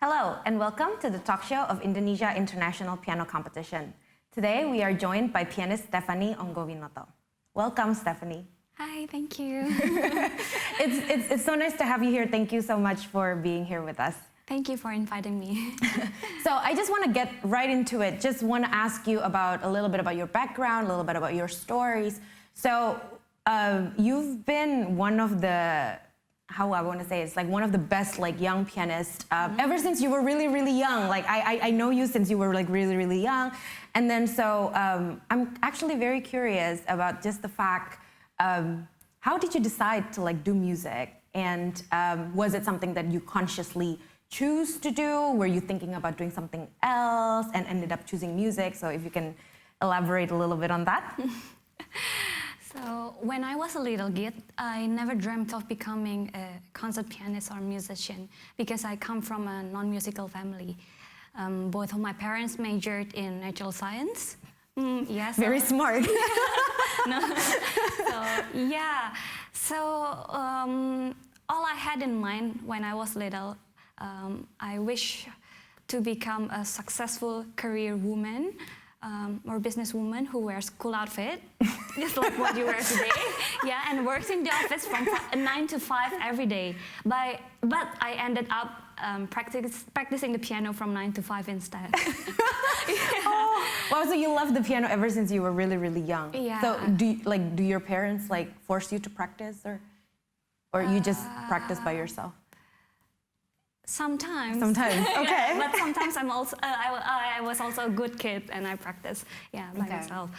Hello, and welcome to the talk show of Indonesia International Piano Competition. Today, we are joined by pianist Stephanie Onggowinoto. Welcome, Stephanie. Hi, thank you. It's so nice to have you here. Thank you so much for being here with us. Thank you for inviting me. So I just want to get right into it. Just want to ask you about a little bit about your background, a little bit about your stories. So you've been one of the, how I want to say, it's like one of the best like young pianists ever since you were really, really young. Like I know you since you were like really, really young. And then so I'm actually very curious about just the fact, how did you decide to like do music? And was it something that you consciously choose to do? Were you thinking about doing something else and ended up choosing music? So if you can elaborate a little bit on that. So when I was a little kid, I never dreamt of becoming a concert pianist or musician because I come from a non-musical family. Both of my parents majored in natural science. Yes. Very smart. No. So all I had in mind when I was little, I wish to become a successful career woman or businesswoman who wears cool outfit, just like what you wear today. Yeah, and works in the office from 9 to 5 every day. But I ended up practicing the piano from 9 to 5 instead. Oh, wow! So you loved the piano ever since you were really, really young. Yeah. So do your parents like force you to practice, or you just practice by yourself? Sometimes. Sometimes, okay. Yeah, but sometimes I was also a good kid and I practice, by myself.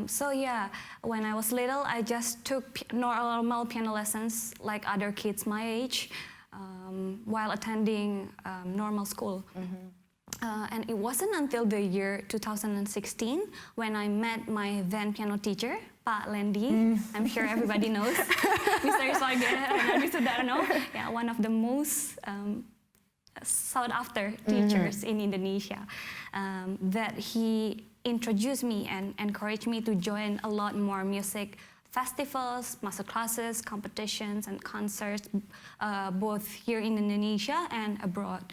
So yeah, when I was little, I just took normal piano lessons like other kids my age while attending normal school. And it wasn't until the year 2016 when I met my then piano teacher, Pak Lendi. I'm sure everybody knows. Mr. Sudarno, yeah, one of the most sought after teachers in Indonesia, that he introduced me and encouraged me to join a lot more music festivals, master classes, competitions, and concerts, both here in Indonesia and abroad.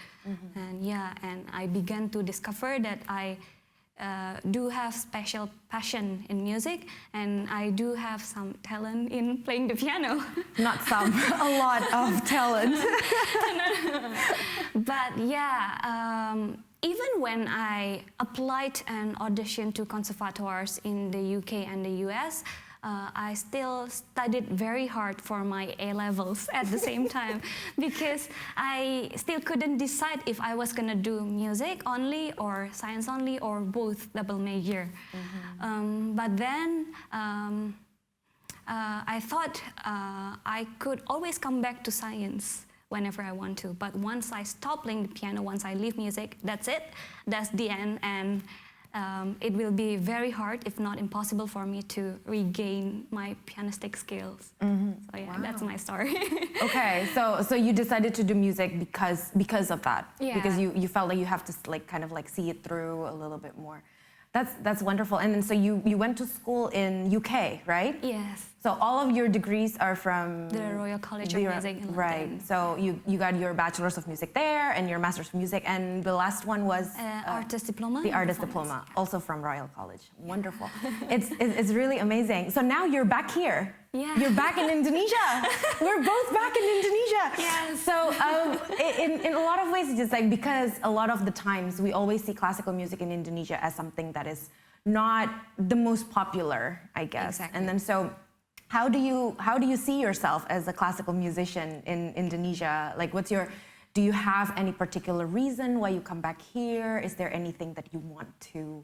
And I began to discover that I do have special passion in music, and I do have some talent in playing the piano. Not some, a lot of talent. But yeah, even when I applied and auditioned to conservatoires in the UK and the US, I still studied very hard for my A-levels at the same time because I still couldn't decide if I was gonna do music only or science only or both double major. But then I thought I could always come back to science whenever I want to. But once I stop playing the piano, once I leave music, that's it. That's the end. And it will be very hard, if not impossible, for me to regain my pianistic skills. So yeah, wow. That's my story. Okay, so you decided to do music because of that, because you felt like you have to like kind of like see it through a little bit more. That's wonderful. And then so you went to school in UK, right? Yes. So all of your degrees are from the Royal College of Music in London. Right. So you got your bachelor's of music there and your master's of music, and the last one was artist diploma. The artist diploma, also from Royal College. Wonderful. It's really amazing. So now you're back here. Yeah. You're back in Indonesia. We're both back in Indonesia. Yes. So in a lot of ways, it's just like because a lot of the times we always see classical music in Indonesia as something that is not the most popular, I guess. Exactly. And then so. How do you see yourself as a classical musician in Indonesia? Like, do you have any particular reason why you come back here? Is there anything that you want to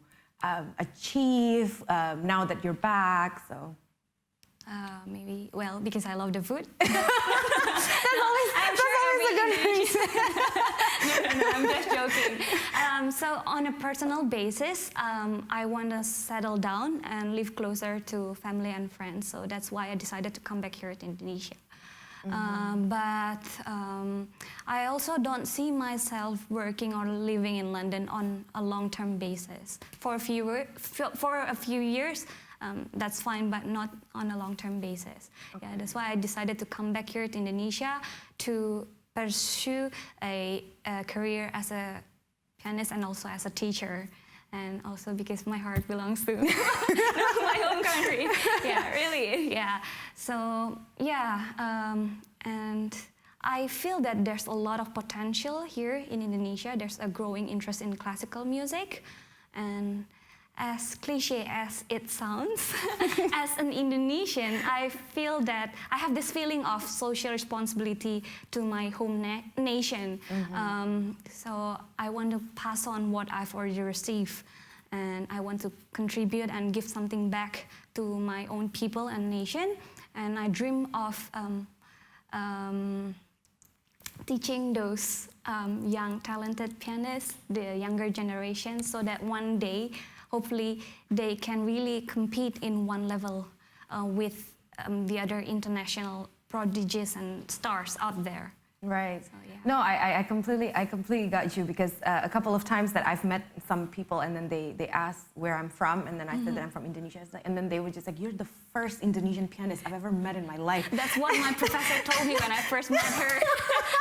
achieve now that you're back? So. Maybe, well, because I love the food. That's always a good reason. No, I'm just joking. So on a personal basis, I want to settle down and live closer to family and friends. So that's why I decided to come back here to Indonesia. But I also don't see myself working or living in London on a long-term basis. For a few years, that's fine, but not on a long-term basis. Okay. Yeah, that's why I decided to come back here to Indonesia to pursue a career as a pianist and also as a teacher. And also because my heart belongs to my home country. Yeah, really, yeah. So, yeah, and I feel that there's a lot of potential here in Indonesia. There's a growing interest in classical music. And as cliche as it sounds, as an Indonesian, I feel that I have this feeling of social responsibility to my home nation. So I want to pass on what I've already received, and I want to contribute and give something back to my own people and nation. And I dream of teaching those young talented pianists, the younger generation, so that one day hopefully they can really compete in one level with the other international prodigies and stars out there. Right. So, yeah. No, I completely got you, because a couple of times that I've met some people and then they ask where I'm from, and then I said that I'm from Indonesia, and then they were just like, you're the first Indonesian pianist I've ever met in my life. That's what my professor told me when I first met her,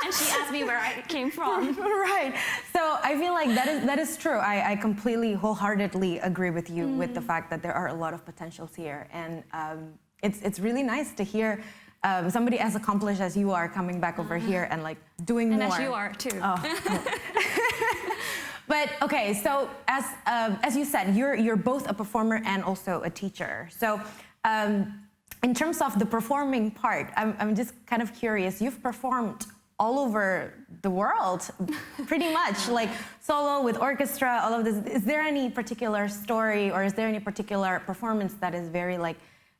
and she asked me where I came from. Right. So I feel like that is true. I completely, wholeheartedly agree with you with the fact that there are a lot of potentials here, and it's really nice to hear somebody as accomplished as you are coming back over here and like doing and more. And as you are too. Oh. But okay, so as you said, you're both a performer and also a teacher. So in terms of the performing part, I'm just kind of curious. You've performed all over the world, pretty much, like solo with orchestra, all of this. Is there any particular story, or is there any particular performance that is very like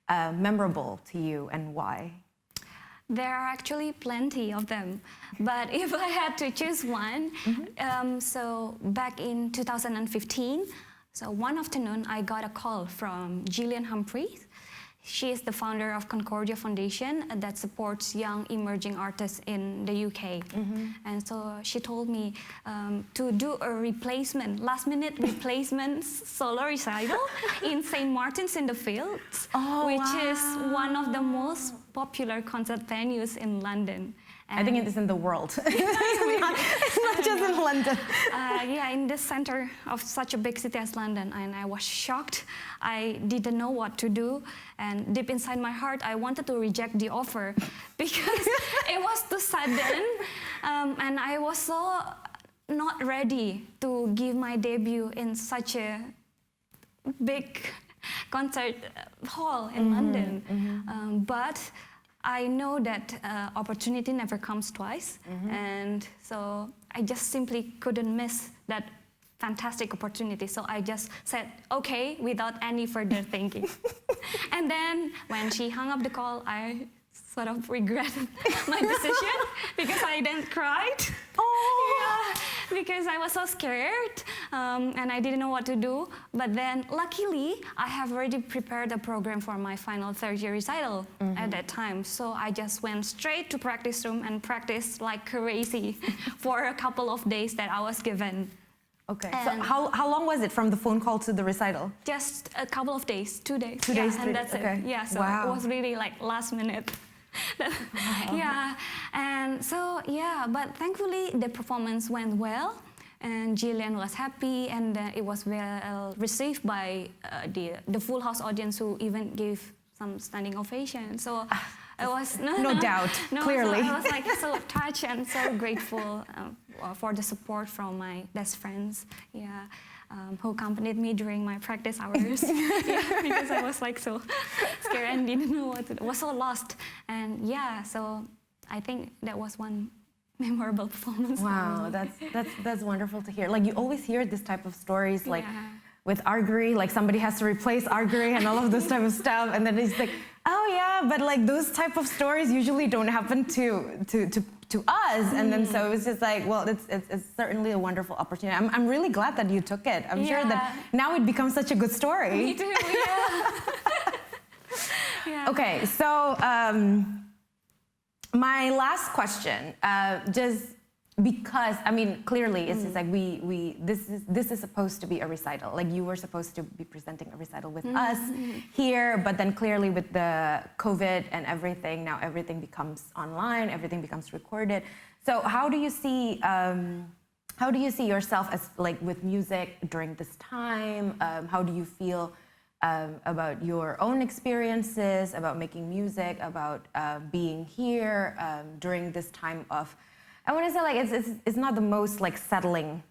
memorable to you, and why? There are actually plenty of them, but if I had to choose one, so back in 2015, so one afternoon I got a call from Gillian Humphreys. She is the founder of Concordia Foundation that supports young emerging artists in the UK. And so she told me to do a replacement, last-minute replacement solo recital in St. Martin's in the Fields, which is one of the most popular concert venues in London. I think it is in the world. It's not just in London. Yeah, in the center of such a big city as London, and I was shocked. I didn't know what to do, and deep inside my heart, I wanted to reject the offer because it was too sudden, and I was so not ready to give my debut in such a big concert hall in London. But I know that opportunity never comes twice, and so I just simply couldn't miss that fantastic opportunity. So I just said, okay, without any further thinking. And then when she hung up the call, I sort of regretted my decision because I then cried. Yeah, because I was so scared and I didn't know what to do. But then luckily, I have already prepared a program for my final third year recital at that time. So I just went straight to practice room and practiced like crazy for a couple of days that I was given. Okay, so how long was it from the phone call to the recital? Just a couple of days, 2 days. 2 days, and that's okay. it. Yeah, so it was really like last minute. Yeah, and so yeah, but thankfully the performance went well, and Gillian was happy, and it was well received by the full house audience, who even gave some standing ovation. So it was no doubt, clearly. So I was like so touched and so grateful for the support from my best friends. Yeah. Who accompanied me during my practice hours. Yeah, because I was like so scared and didn't know what to do. I was so lost. And yeah, so I think that was one memorable performance. Wow, that's wonderful to hear. Like, you always hear this type of stories, like with Argry, like somebody has to replace Argry and all of this type of stuff, and then it's like, oh yeah, but like those type of stories usually don't happen to us, and then so it's just like, well, it's certainly a wonderful opportunity. I'm really glad that you took it. I'm sure that now it becomes such a good story. Me too, yeah. Yeah. Okay, so my last question, just because, I mean, clearly it's just like this is supposed to be a recital. Like, you were supposed to be presenting a recital with us here, but then clearly with the COVID and everything, now everything becomes online, everything becomes recorded. So how do you see yourself as like with music during this time? How do you feel about your own experiences, about making music, about being here during this time of, I want to say like it's not the most like settling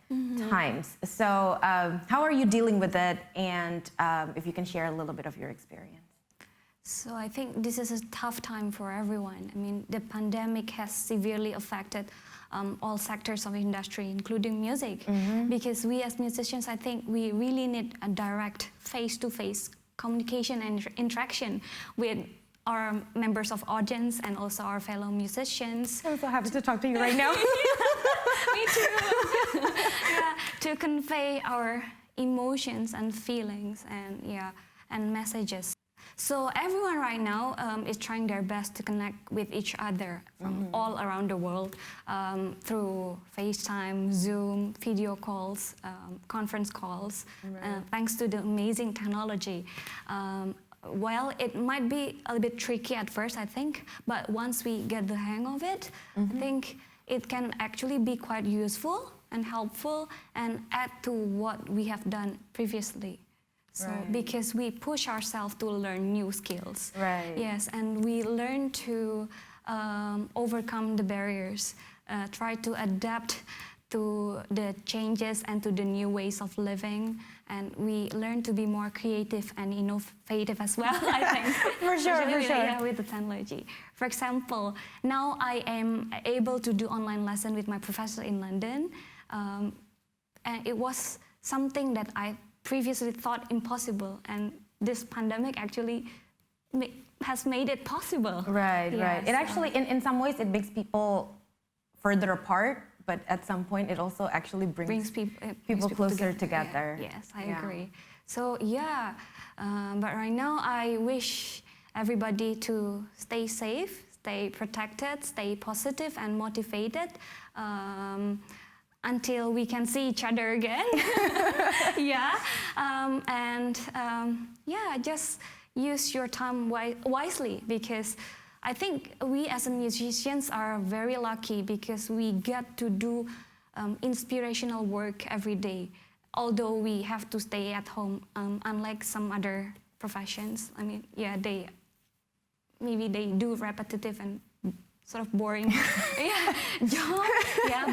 times. So how are you dealing with it? And if you can share a little bit of your experience. So I think this is a tough time for everyone. I mean, the pandemic has severely affected all sectors of industry, including music, because we as musicians, I think we really need a direct face-to-face communication and interaction with our members of audience and also our fellow musicians. I'm so happy to talk to you right now. Me too. Yeah, to convey our emotions and feelings and messages. So everyone right now is trying their best to connect with each other from all around the world through FaceTime, Zoom, video calls, conference calls, thanks to the amazing technology. Well, it might be a bit tricky at first, I think, but once we get the hang of it, I think it can actually be quite useful and helpful and add to what we have done previously. So, because we push ourselves to learn new skills. Right. Yes, and we learn to overcome the barriers, try to adapt to the changes and to the new ways of living. And we learn to be more creative and innovative as well, I think. For sure. Yeah, with the technology. For example, now I am able to do online lesson with my professor in London. And it was something that I previously thought impossible, and this pandemic actually has made it possible. Right. It actually, in some ways, it makes people further apart, but at some point, it also actually brings people closer together. Yeah. Yes, I agree. So but right now, I wish everybody to stay safe, stay protected, stay positive and motivated. Until we can see each other again. Just use your time wisely, because I think we as musicians are very lucky because we get to do inspirational work every day, although we have to stay at home, unlike some other professions. I mean, maybe they do repetitive and sort of boring job.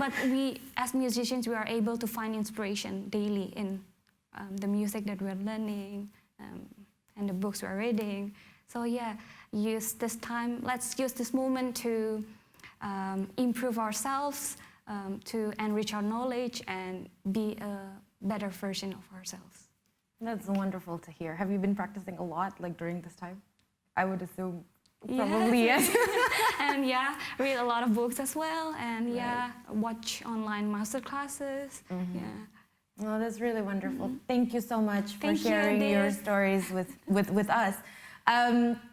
But we, as musicians, we are able to find inspiration daily in the music that we're learning and the books we're reading. So use this time, let's use this moment to improve ourselves, to enrich our knowledge and be a better version of ourselves. That's wonderful to hear. Have you been practicing a lot, like during this time? I would assume. Probably yes. And read a lot of books as well, and watch online master classes. Well, that's really wonderful. Thank you so much for sharing your stories with us.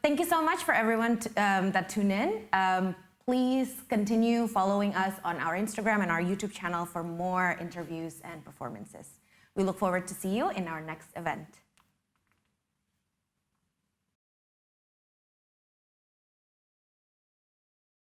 Thank you so much for everyone that tune in. Please continue following us on our Instagram and our YouTube channel for more interviews and performances. We look forward to see you in our next event.